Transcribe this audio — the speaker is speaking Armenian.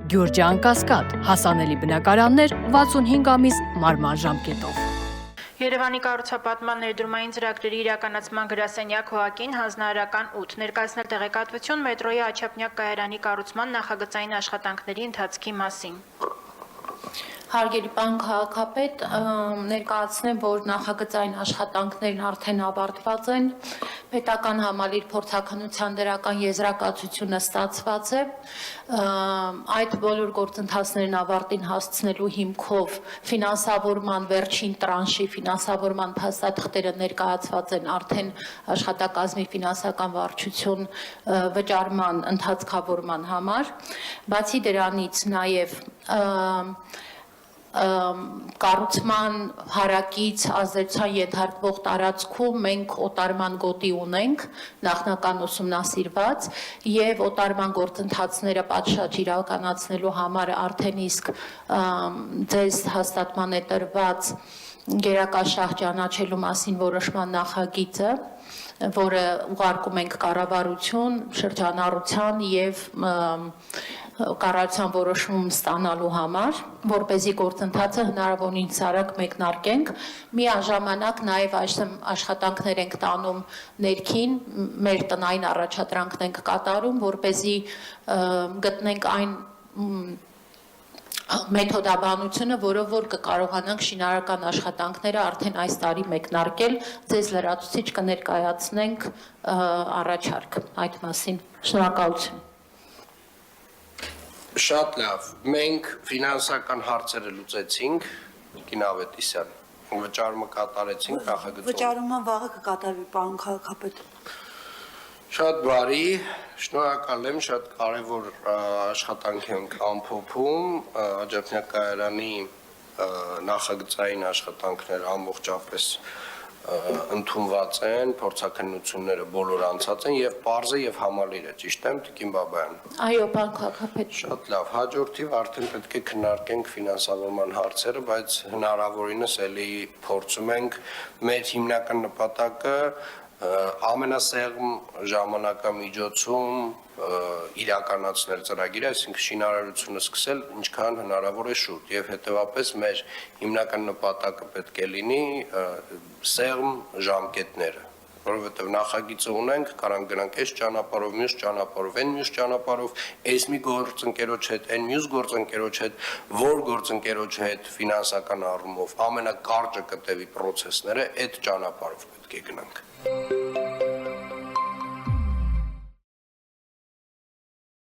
Գյուրջան Կասկադ, հասանելի բնակարաններ 65 ամիս մարման ժամկետով։ Երևանի կառուցապատման ներդրումային ծրագրերի իրականացման գրասենյակ ՀՕԱԿ-ին հանձնարարական 8 ներկայացնել տեղեկատվություն մետրոյի Աչափնյակ կայարանի կառուցման նախագծային աշխատանքների ընթացքի մասին։ Հարգելի պարոն քաղաքապետ, ներկայացնեմ, որ նախագծային աշխատանքներն արդեն ավարտված են, պետական համալիր փորձաքննության դրական եզրակացությունը ստացված է, այդ բոլոր գործընթացներն ավարտին հասցնելու հիմքով ֆինանսավորման վերջին տրանշի ֆինանսավորման փաստաթղթերը ներկայացված են արդեն աշխատակազմի ֆինանսական վարչություն վճարման ընթացքավորման համար, բացի դրանից նաև կառուցման հարակից ազդեցության ենթարկվող տարածքում մենք օտարման գոտի ունենք նախնական ուսումնասիրված եւ օտարման գործընթացները պատշաճ իրականացնելու համար արդեն իսկ ձեզ հաստատման է տրված գերակաշահ ճանաչելու մասին որոշման նախագիծը, որը ուղարկում ենք կառավարություն, շրջանառության եւ կառավարության որոշում ստանալու համար, որպեսզի գործընթացը հնարավորինս արագ մեկնարկենք, միաժամանակ նաև այժմ աշխատանքներ ենք տանում ներքին, մեր տնային առաջադրանքն ենք կատարում, որպեսզի գտնենք այն մեթոդաբանությունը, որով որ կկարողանանք շինարարական աշխատանքները արդեն այս տարի մեկնարկել, ձեզ լրացուցիչ կներկայացնենք առաջարկ այդ մասին։ Շնորհակալություն։ Շատ լավ, մենք ֆինանսական հարցերը լուծեցինք, Կին Ավետիսյան, վճարումը կատարեցինք նախագծում։ Վճարումը վաղը կկատարվի, պարոն քաղաքապետ։ Շատ բարի, շնորհակալ եմ, շատ կարևոր աշխատանք ենք ամփոփում, Աչափնյակ կայարանի նախագծային աշխատանքները ամբողջապես ընդունված են, փորձաքննությունները բոլոր անցած են եւ պարզը եւ համալիր է, ճիշտ եմ, Տիկին Բաբայան։ Այո, պարոն քաղաքապետ։ Շատ լավ, հաջորդիվ արդեն պետք է քննարկենք ֆինանսավորման հարցերը, բայց հնարավորինս էլի փորձում ենք մեր հիմնական նպատակը ամենասեղմ ժամանակամիջոցում իրականացնել ծրագիրը, այսինքն շինարարությունը սկսել ինչքան հնարավոր է շուտ եւ հետեւապես մեր հիմնական նպատակը պետք է լինի սեղմ ժամկետները, որովհետեւ նախագիծը ունենք, կարանք գնանք այս ճանապարհով, մյուս ճանապարհով, այն մյուս ճանապարհով, այս մի գործընկերոջ հետ, այն մյուս գործընկերոջ հետ, որ գործընկերոջ հետ ֆինանսական առումով ամենակարճը կտևի process-ները այդ ճանապարհով պետք է գնանք։